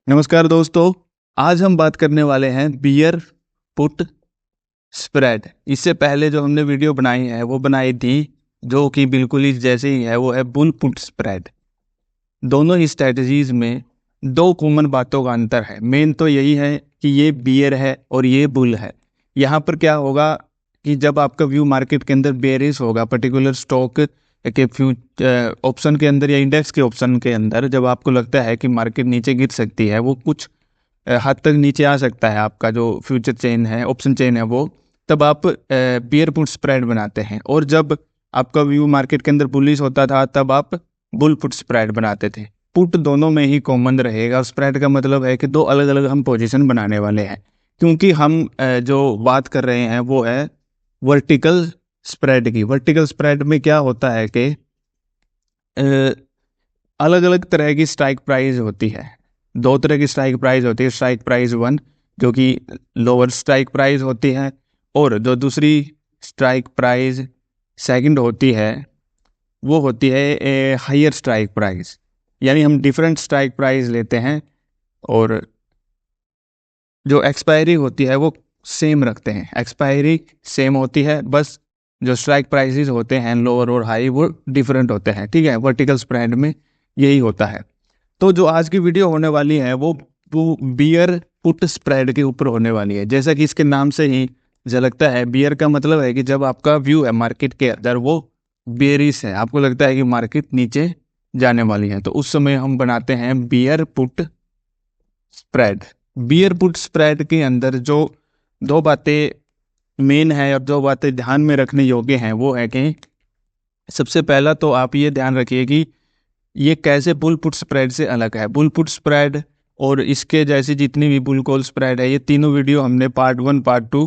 नमस्कार दोस्तों। आज हम बात करने वाले हैं बियर पुट स्प्रेड। इससे पहले जो हमने वीडियो बनाई है वो बनाई थी जो कि बिल्कुल ही जैसे ही है, वो है बुल पुट स्प्रेड। दोनों ही स्ट्रेटजीज में दो कॉमन बातों का अंतर है। मेन तो यही है कि ये बियर है और ये बुल है। यहाँ पर क्या होगा कि जब आपका व्यू मार्केट के अंदर बेयरिश होगा, पर्टिकुलर स्टॉक के ऑप्शन के अंदर या इंडेक्स के ऑप्शन के अंदर, जब आपको लगता है कि मार्केट नीचे गिर सकती है, वो कुछ हद तक नीचे आ सकता है, आपका जो फ्यूचर चेन है, ऑप्शन चेन है, वो तब आप बियर पुट स्प्रेड बनाते हैं। और जब आपका व्यू मार्केट के अंदर बुलिश होता था तब आप बुल पुट स्प्रेड बनाते थे। पुट दोनों में ही कॉमन रहेगा और स्प्रेड का मतलब है कि दो अलग अलग हम पोजीशन बनाने वाले हैं। क्योंकि हम जो बात कर रहे हैं वो है वर्टिकल स्प्रेड की। वर्टिकल स्प्रेड में क्या होता है कि अलग अलग तरह की स्ट्राइक प्राइस होती है। दो तरह की स्ट्राइक प्राइस होती है। स्ट्राइक प्राइस वन जो कि लोअर स्ट्राइक प्राइस होती है, और जो दूसरी स्ट्राइक प्राइस सेकंड होती है वो होती है हायर स्ट्राइक प्राइस। यानी हम डिफरेंट स्ट्राइक प्राइस लेते हैं और जो एक्सपायरी होती है वो सेम रखते हैं। एक्सपायरी सेम होती है, बस जो स्ट्राइक प्राइसेस होते हैं लोअर और हाई वो डिफरेंट होते हैं। ठीक है, वर्टिकल स्प्रेड में यही होता है। तो जो आज की वीडियो होने वाली है वो बियर पुट स्प्रेड के ऊपर होने वाली है। जैसा कि इसके नाम से ही झलकता है, बियर का मतलब है कि जब आपका व्यू है मार्केट के अंदर वो बेरिश है, आपको लगता है कि मार्केट नीचे जाने वाली है, तो उस समय हम बनाते हैं beer put spread. Beer put spread के अंदर जो दो बातें मेन है और जो बातें ध्यान में रखने योग्य हैं वो है कि सबसे पहला तो आप ये ध्यान रखिए कि ये कैसे बुल पुट स्प्रेड से अलग है। बुल पुट स्प्रेड और इसके जैसी जितनी भी बुल कॉल स्प्रेड है, ये तीनों वीडियो हमने पार्ट 1 पार्ट 2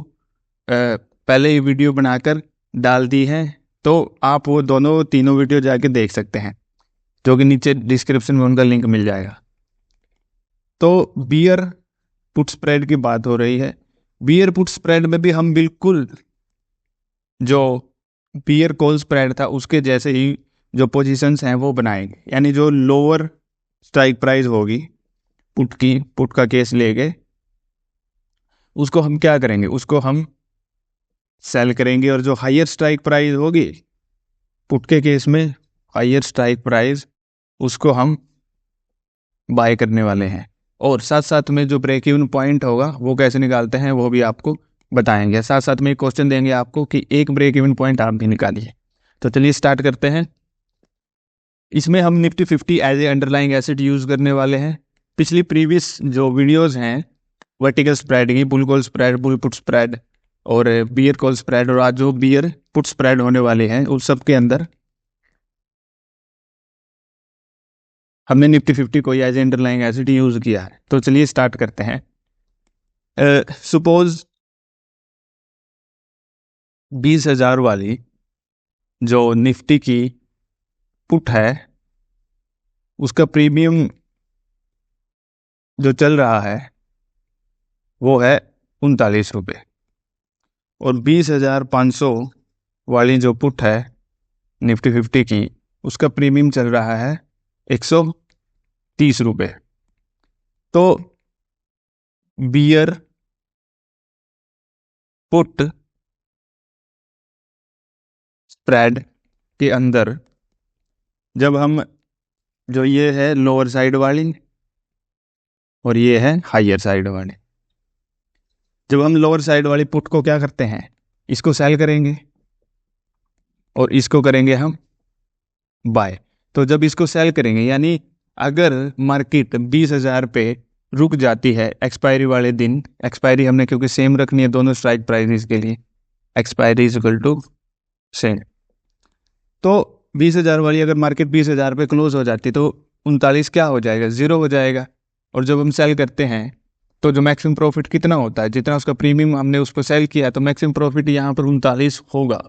पहले ही वीडियो बनाकर डाल दी है। तो आप वो दोनों तीनों वीडियो जाके देख सकते हैं, जो कि नीचे डिस्क्रिप्शन में उनका लिंक मिल जाएगा। तो बियर पुट स्प्रेड की बात हो रही है। बियर पुट स्प्रेड में भी हम बिल्कुल जो बियर कॉल स्प्रेड था उसके जैसे ही जो पोजीशंस हैं वो बनाएंगे। यानी जो लोअर स्ट्राइक प्राइस होगी पुट का केस लेके उसको हम क्या करेंगे, उसको हम सेल करेंगे। और जो हायर स्ट्राइक प्राइस होगी पुट के केस में, हायर स्ट्राइक प्राइस, उसको हम बाय करने वाले हैं। और साथ साथ में जो ब्रेक इवन पॉइंट होगा वो कैसे निकालते हैं वो भी आपको बताएंगे। साथ साथ में एक क्वेश्चन देंगे आपको कि एक ब्रेक इवन पॉइंट आप भी निकालिए। तो चलिए स्टार्ट करते हैं। इसमें हम Nifty 50 as a underlying asset use करने वाले हैं। पिछली प्रीवियस जो वीडियोस हैं वर्टिकल स्प्रेड की, bull call spread, bull put spread और बियर कॉल स्प्रेड, और आज जो बियर पुट स्प्रेड होने वाले हैं उस सब के अंदर हमने निफ्टी 50 को as a underlying asset use किया है। तो चलिए स्टार्ट करते हैं। सपोज 20,000 वाली जो निफ्टी की पुट है उसका प्रीमियम जो चल रहा है वो है 39 रुपये, और 20,500 वाली जो पुट है निफ्टी 50 की उसका प्रीमियम चल रहा है 130 रुपये। तो बियर पुट स्प्रेड के अंदर जब हम, जो ये है लोअर साइड वाली और ये है हायर साइड वाली, जब हम लोअर साइड वाली पुट को क्या करते हैं, इसको सेल करेंगे और इसको करेंगे हम बाय। तो जब इसको सेल करेंगे, यानी अगर मार्केट 20,000 पे रुक जाती है एक्सपायरी वाले दिन, एक्सपायरी हमने क्योंकि सेम रखनी है दोनों स्ट्राइक प्राइसेस के लिए, expiry is equal to same. तो 20,000 वाली अगर मार्केट 20,000 पे क्लोज हो जाती तो 39 क्या हो जाएगा, ज़ीरो हो जाएगा। और जब हम सेल करते हैं तो जो मैक्सिमम प्रॉफिट कितना होता है, जितना उसका प्रीमियम हमने उसको सेल किया, तो मैक्सिमम प्रॉफिट यहाँ पर 39 होगा।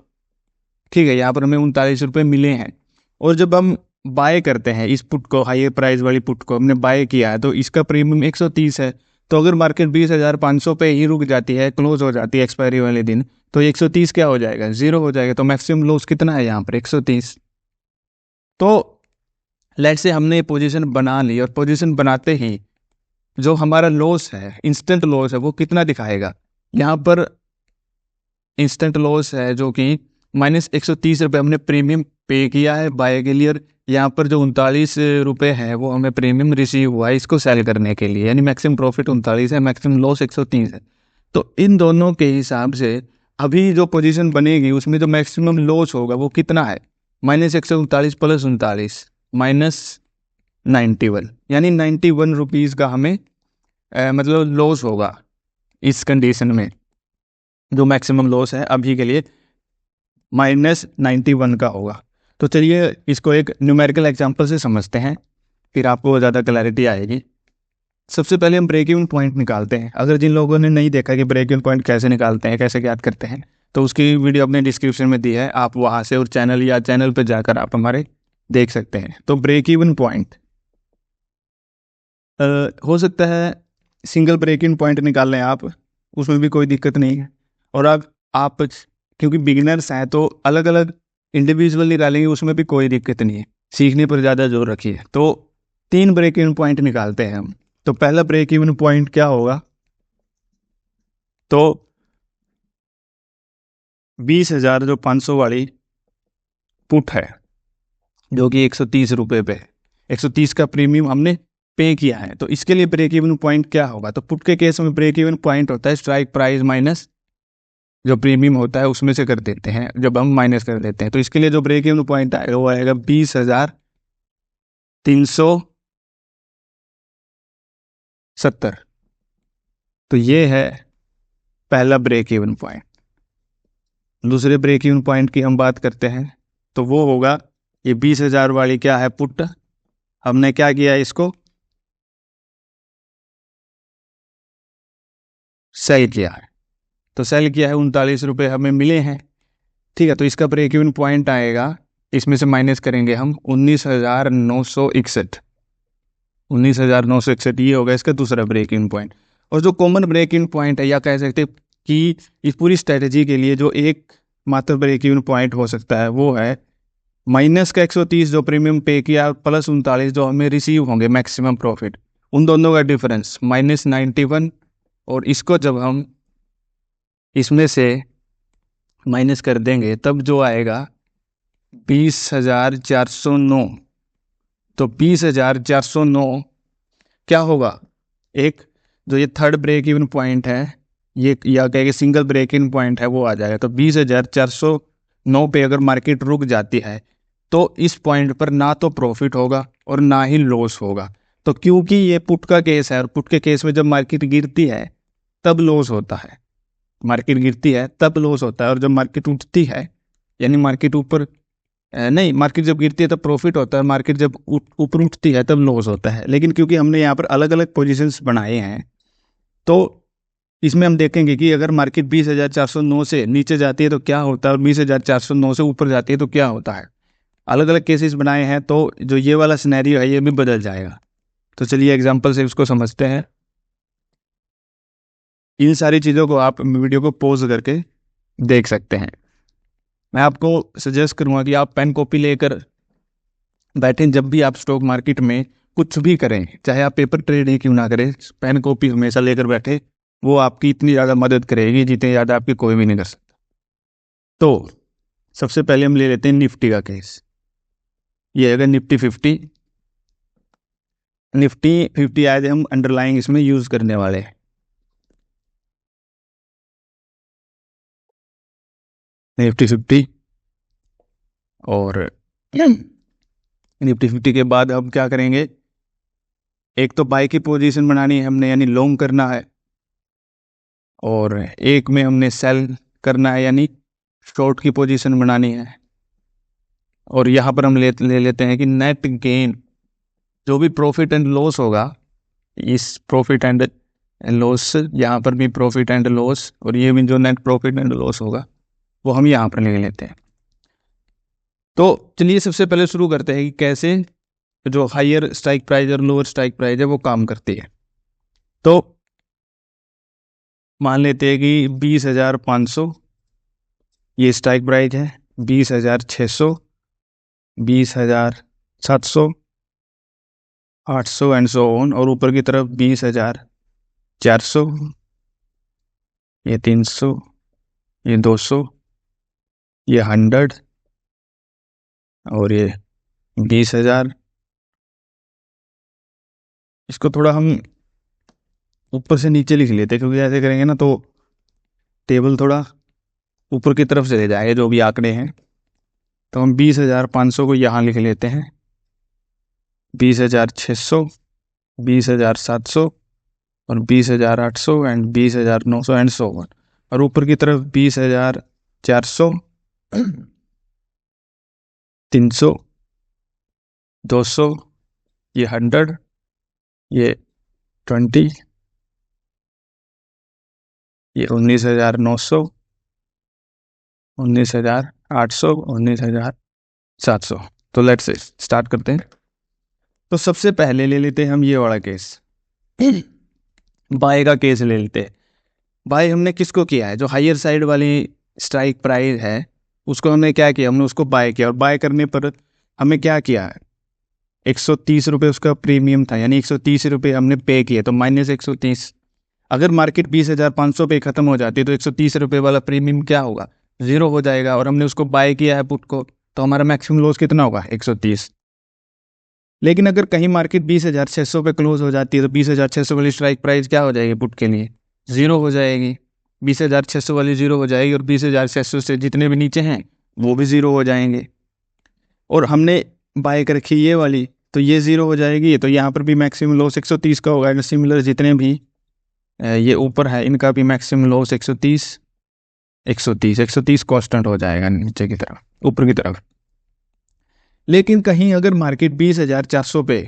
ठीक है, यहाँ पर हमें 39 रुपये मिले हैं। और जब हम बाय करते हैं इस पुट को, हायर प्राइस वाली पुट को हमने बाय किया है, तो इसका प्रीमियम 130 है। तो अगर मार्केट 20,500 पे ही रुक जाती है, क्लोज हो जाती है एक्सपायरी वाले दिन, तो 130 क्या हो जाएगा, ज़ीरो हो जाएगा। तो मैक्सिमम लॉस कितना है यहाँ पर, 130। तो लेट्स से हमने पोजीशन बना ली और पोजीशन बनाते ही जो हमारा लॉस है, इंस्टेंट लॉस है, वो कितना दिखाएगा। यहाँ पर इंस्टेंट लॉस है जो कि -130 रुपये हमने प्रीमियम पे किया है बाय के लिए, और यहाँ पर जो 39 रुपये है वो हमें प्रीमियम रिसीव हुआ है इसको सेल करने के लिए, यानी मैक्सिमम प्रॉफिट 39 है, मैक्सिमम लॉस 130 है। तो इन दोनों के हिसाब से अभी जो पोजीशन बनेगी उसमें जो मैक्सिमम लॉस होगा वो कितना है, -139 प्लस 39 -91, यानी 91 रुपीज़ का हमें मतलब लॉस होगा इस कंडीशन में। जो मैक्सिमम लॉस है अभी के लिए -91 का होगा। तो चलिए इसको एक न्यूमेरिकल एग्जांपल से समझते हैं, फिर आपको ज़्यादा क्लैरिटी आएगी। सबसे पहले हम ब्रेक इवन पॉइंट निकालते हैं। अगर जिन लोगों ने नहीं देखा कि ब्रेक इवन पॉइंट कैसे निकालते हैं, कैसे ज्ञात करते हैं, तो उसकी वीडियो अपने डिस्क्रिप्शन में दी है, आप वहाँ से और चैनल पर जाकर आप हमारे देख सकते हैं। तो ब्रेक इवन पॉइंट हो सकता है सिंगल ब्रेक इवन पॉइंट निकाल लें आप, उसमें भी कोई दिक्कत नहीं है। और आप क्योंकि बिगिनर्स हैं तो अलग अलग इंडिविजुअल निकालेंगे, उसमें भी कोई दिक्कत नहीं है, सीखने पर ज़्यादा जोर रखिए। तो 3 ब्रेक इवन पॉइंट निकालते हैं हम। तो पहला ब्रेक इवन पॉइंट क्या होगा, तो 20,000 जो 500 वाली पुट है जो कि 130 रुपये पे, 130 का प्रीमियम हमने पे किया है, तो इसके लिए ब्रेक इवन पॉइंट क्या होगा। तो पुट के केस में ब्रेक इवन पॉइंट होता है स्ट्राइक प्राइस माइनस जो प्रीमियम होता है उसमें से कर देते हैं, जब हम माइनस कर देते हैं। तो इसके लिए जो ब्रेक इवन पॉइंट आएगा वो आएगा 20,370। तो ये है पहला ब्रेक इवन पॉइंट। दूसरे ब्रेक इवन पॉइंट की हम बात करते हैं, तो वो होगा ये 20,000 वाली क्या है पुट, हमने क्या किया इसको सेल किया है। तो सेल किया है, 39 रुपये हमें मिले हैं, ठीक है। तो इसका ब्रेक इवन पॉइंट आएगा, इसमें से माइनस करेंगे हम 19,961, 19,961 ये होगा इसका दूसरा ब्रेक इन पॉइंट। और जो कॉमन ब्रेक इन पॉइंट है, या कह सकते हैं कि इस पूरी स्ट्रेटजी के लिए जो एक मात्र ब्रेक इवन पॉइंट हो सकता है वो है माइनस का 130 जो प्रीमियम पे किया प्लस 39 जो हमें रिसीव होंगे मैक्सिमम प्रॉफिट, उन दोनों का डिफरेंस -91। और इसको जब हम इसमें से माइनस कर देंगे तब जो आएगा 20,409। तो 20,409 क्या होगा, एक जो ये थर्ड ब्रेक इवन पॉइंट है, ये या कहेंगे सिंगल ब्रेक इवन पॉइंट है, वो आ जाएगा। तो 20,409 पे अगर मार्केट रुक जाती है तो इस पॉइंट पर ना तो प्रॉफिट होगा और ना ही लॉस होगा। तो क्योंकि ये पुट का केस है, और पुट के केस में जब मार्केट गिरती है तब लॉस होता है, मार्केट गिरती है तब लॉस होता है। और जब मार्केट उठती है, यानी मार्केट ऊपर नहीं, मार्केट जब गिरती है तब प्रॉफिट होता है, मार्केट जब ऊपर उठती है तब लॉस होता है। लेकिन क्योंकि हमने यहाँ पर अलग अलग पोजीशंस बनाए हैं, तो इसमें हम देखेंगे कि अगर मार्केट 20,409 से नीचे जाती है तो क्या होता है, और 20,409 से ऊपर जाती है तो क्या होता है। अलग अलग केसेस बनाए हैं, तो जो ये वाला सिनेरियो है ये भी बदल जाएगा। तो चलिए एग्जाम्पल से उसको समझते हैं। इन सारी चीज़ों को आप वीडियो को पॉज करके देख सकते हैं। मैं आपको सजेस्ट करूँगा कि आप पेन कॉपी लेकर बैठें, जब भी आप स्टॉक मार्केट में कुछ भी करें, चाहे आप पेपर ट्रेडिंग क्यों ना करें, पेन कॉपी हमेशा लेकर बैठे, वो आपकी इतनी ज़्यादा मदद करेगी जितनी ज़्यादा आपकी कोई भी नहीं कर सकता। तो सबसे पहले हम ले लेते हैं निफ्टी का केस। ये अगर निफ्टी 50 आज हम अंडरलाइंग इसमें यूज़ करने वाले हैं। निफ्टी 50 और निफ्टी 50 के बाद हम क्या करेंगे, एक तो बाई की पोजीशन बनानी है हमने, यानी लॉन्ग करना है, और एक में हमने सेल करना है, यानी शॉर्ट की पोजीशन बनानी है। और यहाँ पर हम ले लेते हैं कि नेट गेन, जो भी प्रॉफिट एंड लॉस होगा, इस प्रॉफिट एंड लॉस, यहाँ पर भी प्रॉफिट एंड लॉस, और ये भी जो नेट प्रॉफिट एंड लॉस होगा वो हम यहाँ पर ले लेते हैं। तो चलिए सबसे पहले शुरू करते हैं कि कैसे जो हायर स्ट्राइक प्राइस और लोअर स्ट्राइक प्राइस है वो काम करती है। तो मान लेते हैं कि 20,500 ये स्ट्राइक प्राइस है, 20,600, 20,700 800 एंड सो ऑन, और ऊपर की तरफ 20,400, ये 300, ये 200, ये 100, और ये 20,000। इसको थोड़ा हम ऊपर से नीचे लिख लेते हैं, क्योंकि ऐसे करेंगे ना तो टेबल थोड़ा ऊपर की तरफ चले जाएगा जो भी आंकड़े हैं। तो हम 20,500 को यहाँ लिख लेते हैं, 20,600, 20,700, और 20,800 एंड 20,900 एंड सो ऑन। और ऊपर की तरफ 20,400, 300, 200, ये 100, ये 20, ये 19,900, 19,800, 19,700। तो लेट्स से स्टार्ट करते हैं। तो सबसे पहले ले लेते हैं हम ये वाला केस, बाय का केस ले लेते हैं। बाय हमने किसको किया है, जो हायर साइड वाली स्ट्राइक प्राइस है उसको हमने क्या किया, हमने उसको बाय किया। और बाय करने पर हमें क्या किया है, 130 रुपये उसका प्रीमियम था, यानी 130 रुपये हमने पे किए, तो माइनस 130। अगर मार्केट 20,500 पे ख़त्म हो जाती है तो 130 रुपये वाला प्रीमियम क्या होगा, ज़ीरो हो जाएगा। और हमने उसको बाय किया है पुट को, तो हमारा मैक्सिमम लॉस कितना होगा, 130। लेकिन अगर कहीं मार्केट 20,600 पे क्लोज हो जाती है तो 20,600 वाली स्ट्राइक प्राइस क्या हो जाएगी पुट के लिए, ज़ीरो हो जाएगी। 20,600 वाली ज़ीरो हो जाएगी, और 20,600 से जितने भी नीचे हैं वो भी ज़ीरो हो जाएंगे। और हमने बाय कर रखी ये वाली, तो ये ज़ीरो हो जाएगी, तो यहाँ पर भी मैक्सिमम लॉस 130 का होगा। सिमिलर जितने भी ये ऊपर है इनका भी मैक्सिमम लॉस 130, 130, 130 कांस्टेंट हो जाएगा नीचे की तरफ, ऊपर की तरफ। लेकिन कहीं अगर मार्केट 20,400 पे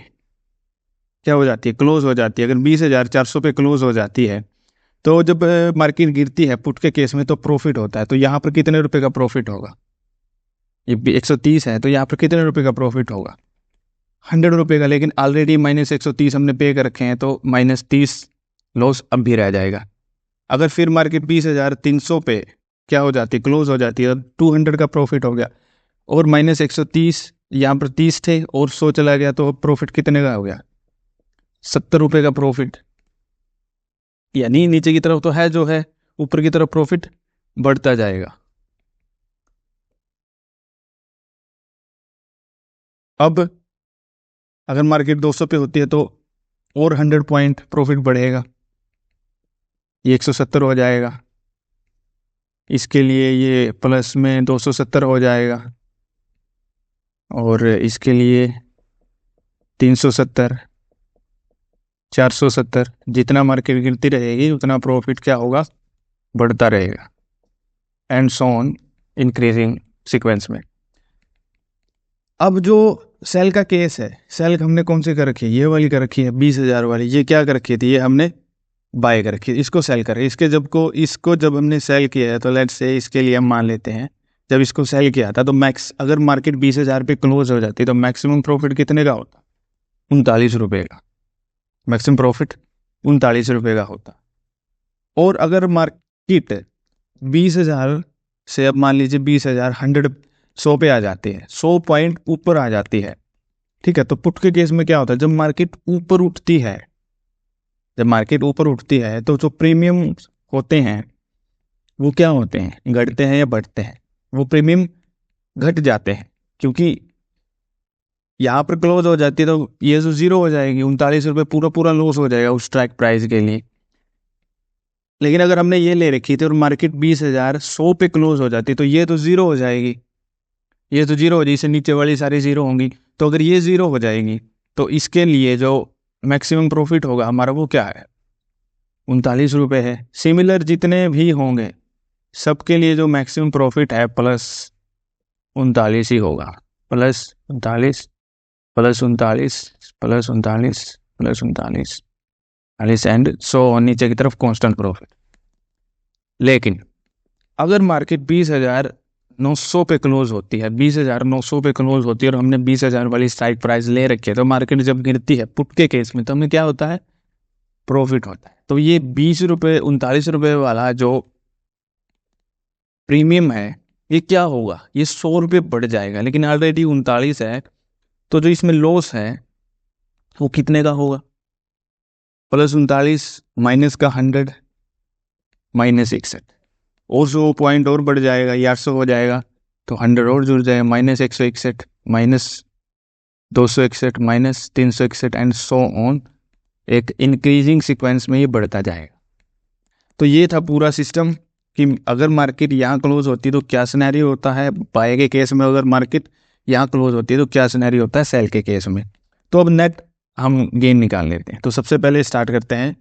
क्या हो जाती है, क्लोज हो जाती है, अगर 20,400 पे क्लोज हो जाती है तो जब मार्केट गिरती है पुट के केस में तो प्रॉफिट होता है। तो यहाँ पर कितने रुपए का प्रॉफिट होगा, ये 130 है तो यहाँ पर कितने रुपए का प्रॉफिट होगा, 100 रुपये का। लेकिन ऑलरेडी माइनस 130 हमने पे कर रखे हैं, तो माइनस 30 लॉस अब भी रह जाएगा। अगर फिर मार्केट 20,300 पे क्या हो जाती है, क्लोज हो जाती है, 200 का प्रॉफिट हो गया, और माइनस 130, यहाँ पर 30 थे और 100 चला गया, तो प्रॉफिट कितने का हो गया, 70 रुपये का प्रॉफिट। यानी नीचे की तरफ तो है जो है, ऊपर की तरफ प्रॉफिट बढ़ता जाएगा। अब अगर मार्केट 200 पे होती है तो और 100 पॉइंट प्रॉफिट बढ़ेगा, ये 170 हो जाएगा। इसके लिए ये प्लस में 270 हो जाएगा, और इसके लिए 370, 470। जितना मार्केट गिरती रहेगी उतना प्रॉफिट क्या होगा, बढ़ता रहेगा, and so on increasing sequence में। अब जो सेल का केस है, सेल हमने कौन सी कर रखी है, ये वाली कर रखी है 20,000 वाली। ये क्या कर रखी थी, ये हमने बाय कर रखी है, इसको सेल कर, इसको जब हमने सेल किया है तो लेट्स से इसके लिए हम मान लेते हैं जब इसको सेल किया था तो मैक्स, अगर मार्केट 20,000 पे क्लोज हो जाती तो मैक्सिमम प्रॉफिट कितने का होता, 39 रुपये का। मैक्सिमम प्रॉफिट 39 रुपये का होता। और अगर मार्केट 20,000 से, अब मान लीजिए 20,000 100, 100 पे आ जाती है, 100 पॉइंट ऊपर आ जाती है, ठीक है। तो पुट के केस में क्या होता है, जब मार्केट ऊपर उठती है, जब मार्केट ऊपर उठती है तो जो प्रीमियम होते हैं वो क्या होते हैं, घटते हैं या बढ़ते हैं, वो प्रीमियम घट जाते हैं, क्योंकि यहाँ पर क्लोज हो जाती है तो ये जो ज़ीरो हो जाएगी, 39 रुपये पूरा पूरा लॉस हो जाएगा उस स्ट्राइक प्राइस के लिए। लेकिन अगर हमने ये ले रखी थी और मार्केट 20,100 पे क्लोज हो जाती तो ये तो ज़ीरो हो जाएगी, ये तो जीरो हो जाएगी, इससे नीचे वाली सारी ज़ीरो होंगी। तो अगर ये ज़ीरो हो जाएगी तो इसके लिए जो मैक्सिमम प्रॉफिट होगा हमारा वो क्या है, 39 रुपये है। सिमिलर जितने भी होंगे सबके लिए जो मैक्सिमम प्रॉफिट है प्लस 39 ही होगा, plus 39, plus 39, plus 39, plus 39, 40 and so नीचे की तरफ कांस्टेंट प्रॉफिट। लेकिन अगर मार्केट 20,900 पे क्लोज होती है, 20,900 पे क्लोज होती है और हमने 20,000 वाली स्ट्राइक प्राइस ले रखी है, तो मार्केट जब गिरती है पुट के केस में तो हमें क्या होता है, प्रॉफिट होता है। तो ये 20 रुपये, 39 रुपये वाला जो प्रीमियम है ये क्या होगा, ये 100 रुपये बढ़ जाएगा। लेकिन ऑलरेडी 39 है तो जो इसमें लॉस है वो कितने का होगा? +39 माइनस का 100 -61, और 100 पॉइंट और बढ़ जाएगा, ये 800 हो जाएगा, तो 100 और जुड़ जाएगा, -161 -261 -361 एंड सो ऑन, एक इंक्रीजिंग सीक्वेंस में ये बढ़ता जाएगा। तो ये था पूरा सिस्टम कि अगर मार्केट यहाँ क्लोज होती है तो क्या सिनेरियो होता है बाय के केस में, अगर मार्केट यहाँ क्लोज होती है तो क्या सिनेरियो होता है सेल के केस में। तो अब नेट हम गेन निकाल लेते हैं। तो सबसे पहले स्टार्ट करते हैं,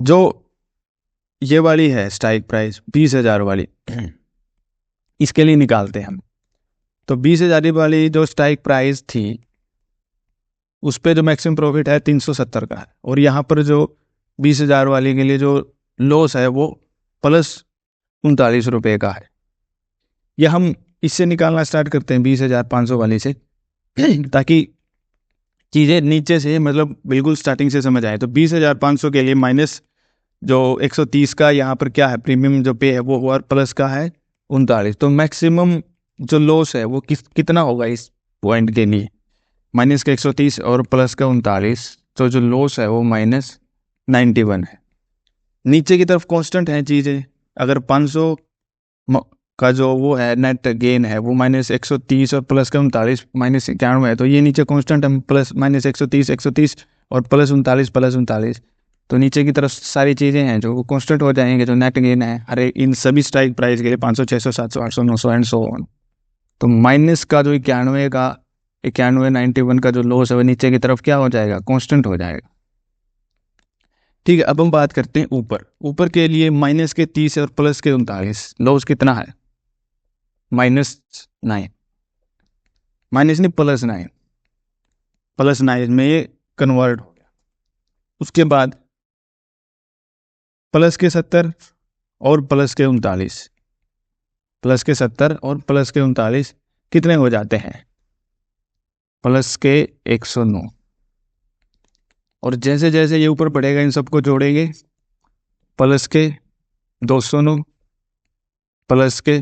जो ये वाली है स्ट्राइक प्राइस 20,000 वाली, इसके लिए निकालते हैं हम। तो 20,000 वाली जो स्ट्राइक प्राइस थी उस पर जो मैक्सिमम प्रॉफिट है 370 का है, और यहाँ पर जो 20,000 वाली के लिए जो लॉस है वो +39 रुपये का है। यह हम इससे निकालना स्टार्ट करते हैं 20,500 वाली से, ताकि चीज़ें नीचे से मतलब बिल्कुल स्टार्टिंग से समझ आए। तो 20,500 के लिए माइनस जो 130 का यहाँ पर क्या है प्रीमियम जो पे है वो और प्लस का है 39, तो मैक्सिमम जो लॉस है वो कितना होगा इस पॉइंट के लिए, माइनस का 130 और प्लस का 39, तो जो लॉस है वो -91 है। नीचे की तरफ कांस्टेंट है चीज़ें, अगर 500 का जो वो है नेट गेन है वो -130 और प्लस का 39 -91 है, तो ये नीचे कांस्टेंट है प्लस -130 और +39 तो नीचे की तरफ सारी चीज़ें हैं जो वो कांस्टेंट हो जाएंगे, जो नेट गेन है अरे इन सभी स्ट्राइक प्राइस के लिए 500 600 700 800 900 एंड सो ऑन। तो माइनस का जो 91 का जो लॉस है वो नीचे की तरफ क्या हो जाएगा, कांस्टेंट हो जाएगा। ठीक है, अब हम बात करते हैं ऊपर के लिए माइनस के 30 और प्लस के 39, लॉस कितना है -9, माइनस नहीं +9 में ये कन्वर्ट हो गया। उसके बाद प्लस के 70 और प्लस के 39 कितने हो जाते हैं, प्लस के 109, और जैसे जैसे ये ऊपर बढ़ेगा इन सबको जोड़ेंगे, प्लस के 209 प्लस के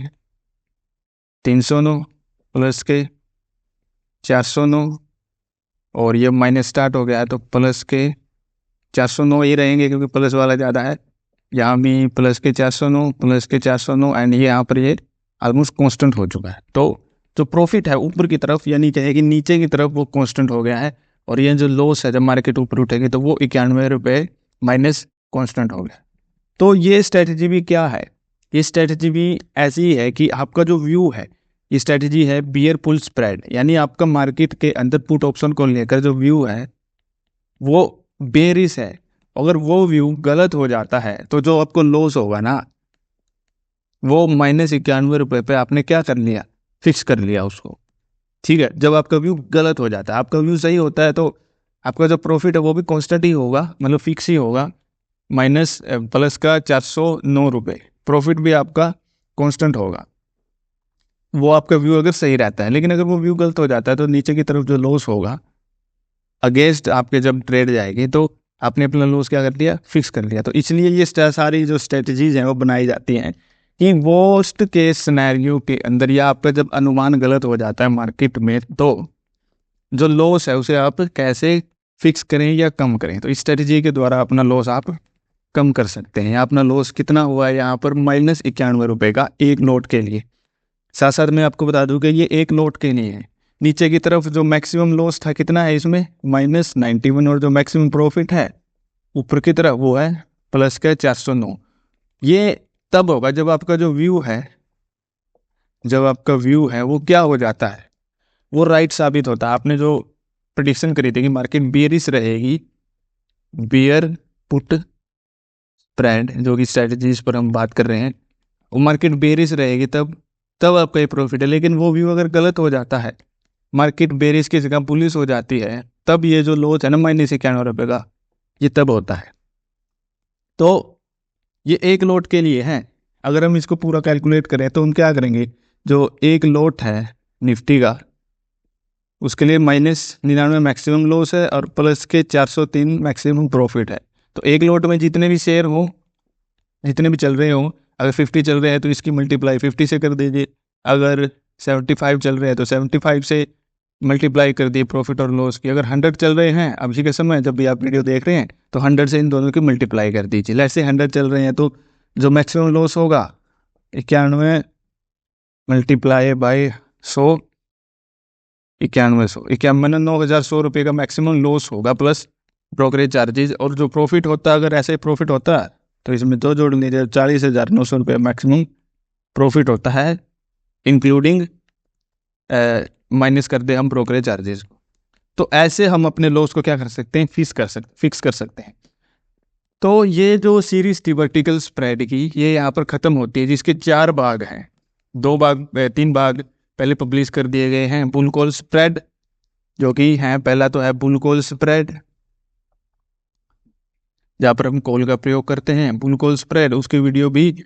309 प्लस के 409, और ये माइनस स्टार्ट हो गया है तो प्लस के 409 ही रहेंगे क्योंकि प्लस वाला ज़्यादा है। यहाँ भी प्लस के 409 एंड ये यहाँ पर ये ऑलमोस्ट कांस्टेंट हो चुका है। तो जो प्रॉफिट है ऊपर की तरफ यानी कहे कि नीचे की तरफ वो कांस्टेंट हो गया है, और ये जो लॉस है जब मार्केट ऊपर उठेगी तो वो 91 रुपये माइनस कांस्टेंट हो गया। तो ये स्ट्रेटजी भी क्या है, ये स्ट्रेटजी भी ऐसी है कि आपका जो व्यू है, ये स्ट्रेटजी है बियर पुल स्प्रेड, यानी आपका मार्केट के अंदर पुट ऑप्शन को लेकर जो व्यू है वो बेरिश है। अगर वो व्यू गलत हो जाता है तो जो आपको लॉस होगा ना वो -91 रुपये पे आपने क्या कर लिया, फिक्स कर लिया उसको। ठीक है, जब आपका व्यू गलत हो जाता है, आपका व्यू सही होता है तो आपका जो प्रॉफिट है वो भी कांस्टेंट ही होगा, मतलब फिक्स ही होगा, माइनस प्लस का 409 रुपये, प्रॉफिट भी आपका कांस्टेंट होगा, वो आपका व्यू अगर सही रहता है। लेकिन अगर वो व्यू गलत हो जाता है तो नीचे की तरफ जो लॉस होगा अगेंस्ट आपके जब ट्रेड जाएगी तो आपने अपना लॉस क्या कर लिया, फिक्स कर लिया। तो इसलिए ये सारी जो स्ट्रेटजीज हैं वो बनाई जाती हैं कि वर्स्ट केस सिनेरियो के अंदर या आपका जब अनुमान गलत हो जाता है मार्केट में तो जो लॉस है उसे आप कैसे फिक्स करें या कम करें। तो इस स्ट्रेटजी के द्वारा अपना लॉस आप कम कर सकते हैं। अपना लॉस कितना हुआ है यहाँ पर -91 रुपये का एक नोट के लिए। साथ साथ मैं आपको बता दूं कि ये एक नोट के लिए है। नीचे की तरफ जो मैक्सिमम लॉस था कितना है इसमें -91, और जो मैक्सिमम प्रॉफिट है ऊपर की तरफ वो है प्लस का 409। ये तब होगा जब आपका जो व्यू है, वो क्या हो जाता है, वो राइट साबित होता है। आपने जो प्रेडिक्शन करी थी कि मार्केट बियरिश रहेगी, बियर पुट स्प्रेड जो कि स्ट्रेटजीज पर हम बात कर रहे हैं, वो मार्केट बेरिश रहेगी तब आपका ये प्रॉफिट है। लेकिन वो व्यू अगर गलत हो जाता है, मार्केट बेरिश की जगह बुलिश हो जाती है, तब ये जो लॉस है ना -91 रुपये का, ये तब होता है। तो ये एक लोट के लिए है। अगर हम इसको पूरा कैलकुलेट करें तो हम क्या करेंगे, जो एक लोट है निफ्टी का उसके लिए -99 मैक्सिमम लॉस है और प्लस के 403 मैक्सिमम प्रॉफिट है। तो एक लोट में जितने भी शेयर हो, जितने भी चल रहे हो, अगर 50 चल रहे हैं तो इसकी मल्टीप्लाई 50 से कर दीजिए, अगर 75 चल रहे हैं तो 75 से मल्टीप्लाई कर दिए प्रॉफिट और लॉस की। अगर 100 चल रहे हैं अभी के समय जब भी आप वीडियो देख रहे हैं तो 100 से इन दोनों की मल्टीप्लाई कर दीजिए। ऐसे 100 चल रहे हैं तो जो मैक्सिमम लॉस होगा 91 मल्टीप्लाई बाई 100, 91 9,100 रुपये का मैक्सिमम लॉस होगा प्लस ब्रोकरेज चार्जेस। और जो प्रॉफिट होता है, अगर ऐसे प्रॉफिट होता है तो इसमें दो जोड़ लीजिए, 40,900 रुपये मैक्सिमम प्रॉफिट होता है, इंक्लूडिंग माइनस कर दे हम ब्रोकरेज चार्जेस को। तो ऐसे हम अपने लॉस को क्या कर सकते हैं, फिक्स कर सकते हैं। तो ये जो सीरीज थी वर्टिकल स्प्रेड की, ये यहाँ पर ख़त्म होती है, जिसके 4 भाग हैं। 3 भाग पहले पब्लिश कर दिए गए हैं। बुल कॉल स्प्रेड जो कि है, पहला तो है बुल कॉल स्प्रेड जहाँ पर हम कॉल का प्रयोग करते हैं, बुल कॉल स्प्रेड। उसकी वीडियो भी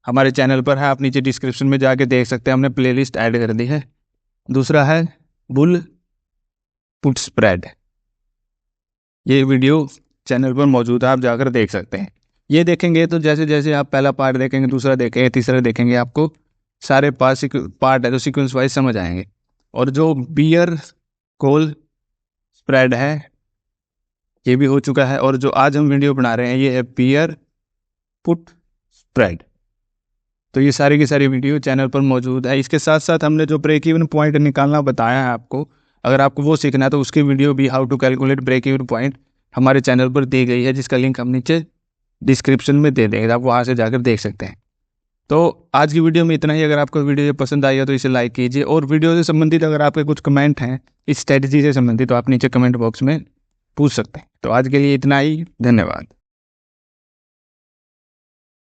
हमारे चैनल पर है, आप नीचे डिस्क्रिप्शन में जाके देख सकते हैं, हमने प्लेलिस्ट ऐड कर दी है। दूसरा है बुल पुट स्प्रेड, ये वीडियो चैनल पर मौजूद है, आप जाकर देख सकते हैं। ये देखेंगे तो जैसे जैसे आप पहला पार्ट देखेंगे, दूसरा देखेंगे, तीसरा देखेंगे, आपको सारे पार्ट है तो सीक्वेंस वाइज समझ आएंगे। और जो बियर कॉल स्प्रेड है ये भी हो चुका है। और जो आज हम वीडियो बना रहे हैं ये है बियर पुट स्प्रेड। तो ये सारी की सारी वीडियो चैनल पर मौजूद है। इसके साथ साथ हमने जो ब्रेक इवन पॉइंट निकालना बताया है आपको, अगर आपको वो सीखना है तो उसकी वीडियो भी, how to calculate break even point, हमारे चैनल पर दी गई है, जिसका लिंक हम नीचे डिस्क्रिप्शन में दे देंगे, आप वहाँ से जाकर देख सकते हैं। तो आज की वीडियो में इतना ही। अगर आपको वीडियो पसंद आई हो तो इसे लाइक कीजिए, और वीडियो से संबंधित अगर आपके कुछ कमेंट हैं इस स्ट्रेटजी से संबंधित तो आप नीचे कमेंट बॉक्स में पूछ सकते हैं। तो आज के लिए इतना ही, धन्यवाद।